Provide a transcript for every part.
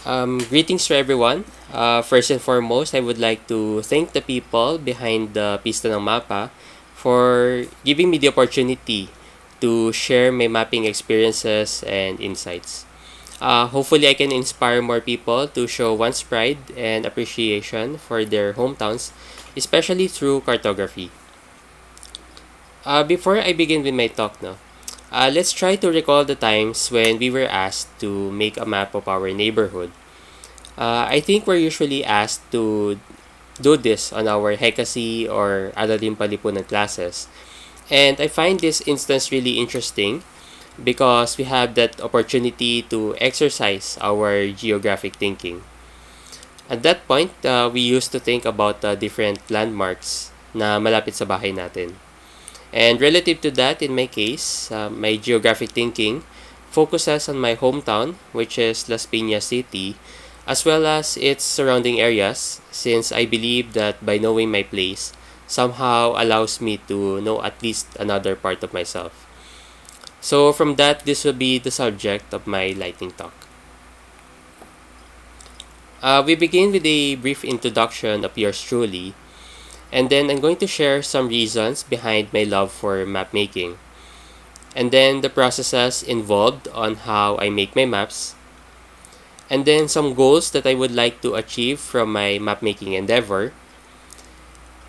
Greetings to everyone. First and foremost, I would like to thank the people behind the Pista ng Mapa for giving me the opportunity to share my mapping experiences and insights. Hopefully, I can inspire more people to show one's pride and appreciation for their hometowns, especially through cartography. Before I begin with my talk now, let's try to recall the times when we were asked to make a map of our neighborhood. I think we're usually asked to do this on our Hekasi or Alalim Palipunan classes. And I find this instance really interesting because we have that opportunity to exercise our geographic thinking. At that point, we used to think about different landmarks na malapit sa bahay natin. And relative to that, in my case, my geographic thinking focuses on my hometown, which is Las Piñas City, as well as its surrounding areas, since I believe that by knowing my place somehow allows me to know at least another part of myself. So from that, this will be the subject of my lightning talk. We begin with a brief introduction of yours truly, and then I'm going to share some reasons behind my love for map making, and then the processes involved on how I make my maps, and then some goals that I would like to achieve from my map making endeavor.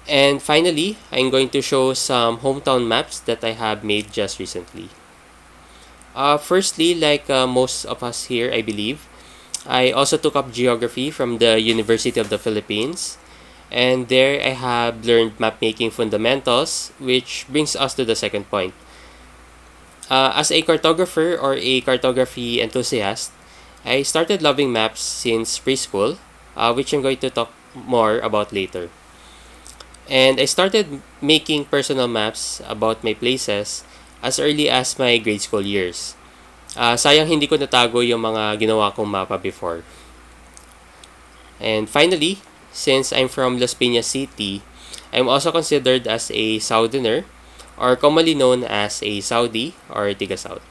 And finally, I'm going to show some hometown maps that I have made just recently. Firstly, like most of us here, I believe, I also took up geography from the University of the Philippines. And there I have learned map making fundamentals, which brings us to the second point. As a cartographer or a cartography enthusiast, I started loving maps since preschool, which I'm going to talk more about later. And I started making personal maps about my places as early as my grade school years. Sayang hindi ko natago yung mga ginawa kong mapa before. And finally, since I'm from Las Piñas City, I'm also considered as a Southerner, or commonly known as a Saudi or Tiga South.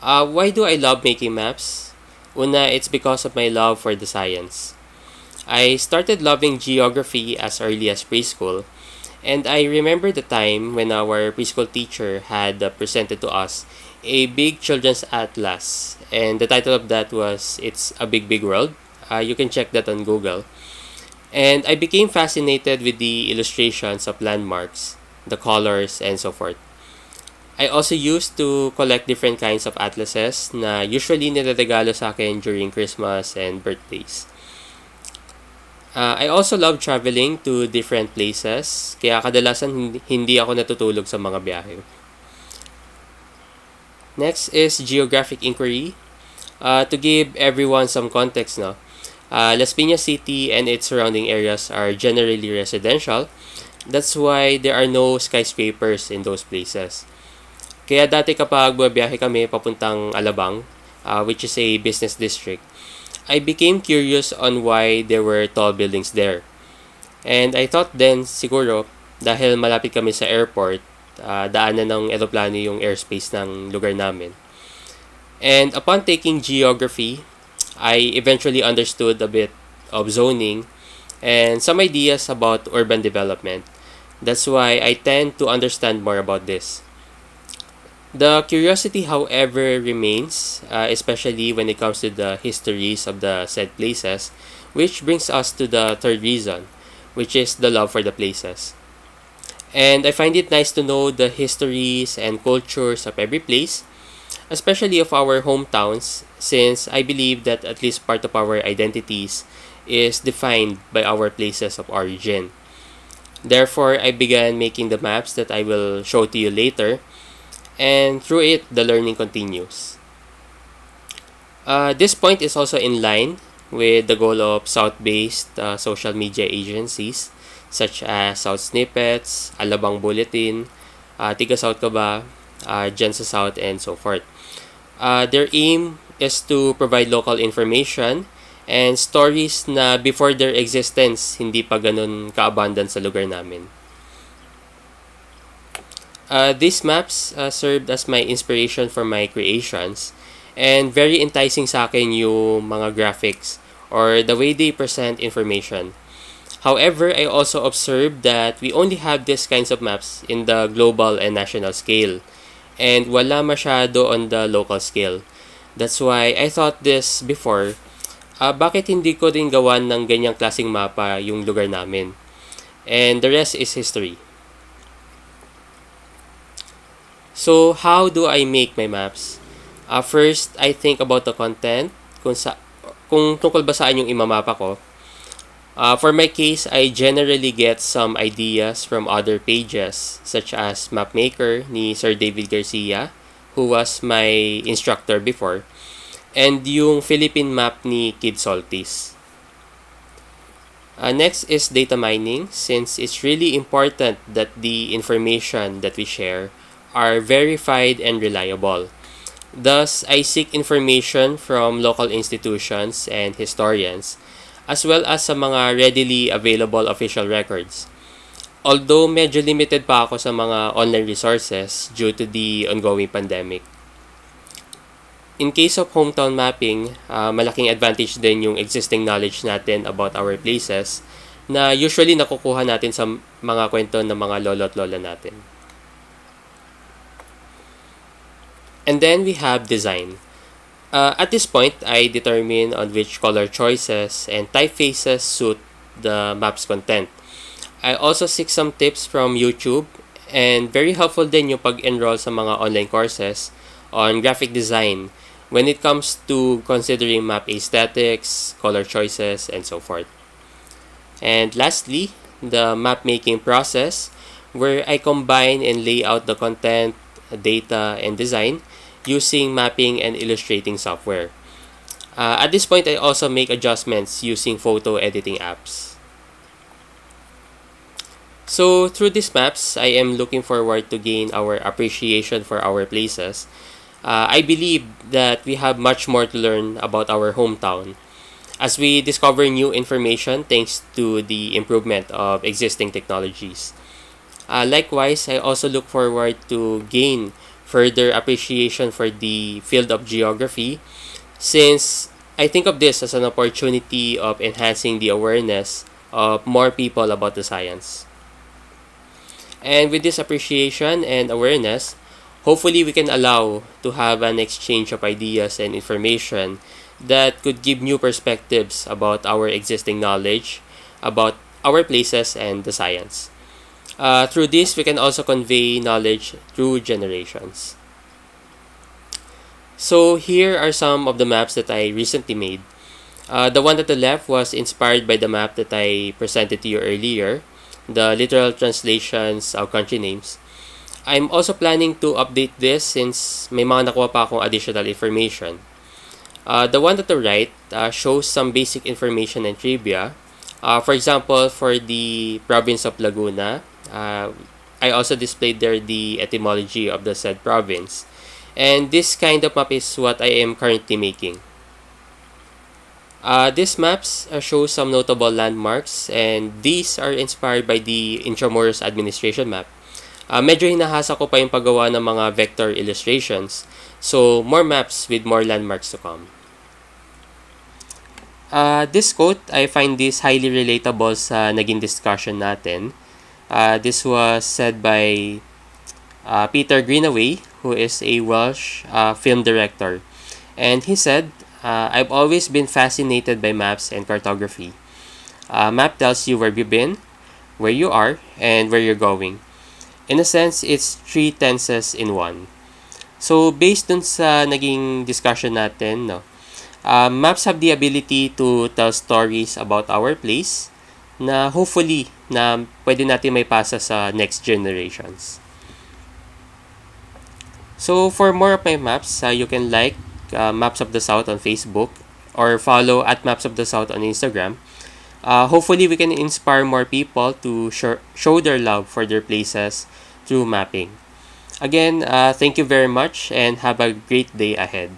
Why do I love making maps? Una, it's because of my love for the science. I started loving geography as early as preschool, and I remember the time when our preschool teacher had presented to us a big children's atlas, and the title of that was It's a Big Big World. You can check that on Google. And I became fascinated with the illustrations of landmarks, the colors, and so forth. I also used to collect different kinds of atlases na usually nilaregalo sa akin during Christmas and birthdays. I also love traveling to different places, kaya kadalasan hindi ako natutulog sa mga biyahe. Next is geographic inquiry. To give everyone some context, no? Las Piñas City and its surrounding areas are generally residential. That's why there are no skyscrapers in those places. Kaya dati kapag bumabiyahe kami papuntang Alabang, which is a business district, I became curious on why there were tall buildings there. And I thought then, siguro, dahil malapit kami sa airport, daanan ng eroplano yung airspace ng lugar namin. And upon taking geography, I eventually understood a bit of zoning and some ideas about urban development. That's why I tend to understand more about this. The curiosity, however, remains, especially when it comes to the histories of the said places, which brings us to the third reason, which is the love for the places. And I find it nice to know the histories and cultures of every place, especially of our hometowns, since I believe that at least part of our identities is defined by our places of origin. Therefore, I began making the maps that I will show to you later, and through it, the learning continues. This point is also in line with the goal of South-based social media agencies such as South Snippets, Alabang Bulletin, Tiga South Ka ba, Dyan sa South, and so forth. Their aim is to provide local information and stories na before their existence, hindi pa ganun ka-abundant sa lugar namin. These maps served as my inspiration for my creations, And very enticing sa akin yung mga graphics or the way they present information. However, I also observed that we only have these kinds of maps in the global and national scale, and wala masyado on the local scale. That's why I thought this before, bakit hindi ko rin gawan ng ganyang klaseng mapa yung lugar namin? And the rest is history. So, how do I make my maps? First, I think about the content, kung tungkol ba saan yung imamapa ko. For my case, I generally get some ideas from other pages such as Mapmaker ni Sir David Garcia, who was my instructor before, and yung Philippine map ni Kid Soltis. Next is data mining, since it's really important that the information that we share are verified and reliable. Thus, I seek information from local institutions and historians, as well as sa mga readily available official records. Although medyo limited pa ako sa mga online resources due to the ongoing pandemic. In case of hometown mapping, malaking advantage din yung existing knowledge natin about our places na usually nakukuha natin sa mga kwento ng mga lolo at lola natin. And then we have design. At this point, I determine on which color choices and typefaces suit the map's content. I also seek some tips from YouTube, and very helpful din yung pag-enroll sa mga online courses on graphic design when it comes to considering map aesthetics, color choices, and so forth. And lastly, the map making process, where I combine and lay out the content, data, and design using mapping and illustrating software. At this point, I also make adjustments using photo editing apps. So through these maps, I am looking forward to gain our appreciation for our places. I believe that we have much more to learn about our hometown as we discover new information thanks to the improvement of existing technologies. Likewise, I also look forward to gain further appreciation for the field of geography, since I think of this as an opportunity of enhancing the awareness of more people about the science. And with this appreciation and awareness, hopefully we can allow to have an exchange of ideas and information that could give new perspectives about our existing knowledge, about our places and the science. Through this, we can also convey knowledge through generations. So here are some of the maps that I recently made. The one at the left was inspired by the map that I presented to you earlier, the literal translations of country names. I'm also planning to update this since may mga nakuha pa akong additional information. The one at the right shows some basic information and trivia. For example, for the province of Laguna, I also displayed there the etymology of the said province. And this kind of map is what I am currently making. These maps show some notable landmarks, and these are inspired by the Intramuros Administration map. Medyo hinahasa ko pa yung paggawa ng mga vector illustrations, so more maps with more landmarks to come. This quote, I find this highly relatable sa naging discussion natin. This was said by Peter Greenaway, who is a Welsh film director. And he said, I've always been fascinated by maps and cartography. A map tells you where you've been, where you are, and where you're going. In a sense, it's 3 tenses in one. So, based dun sa naging discussion natin, no, maps have the ability to tell stories about our place na hopefully na pwede natin may pasa sa next generations. So, for more of my maps, you can like Maps of the South on Facebook or follow at Maps of the South on Instagram. Hopefully, we can inspire more people to show their love for their places through mapping. Again, thank you very much and have a great day ahead.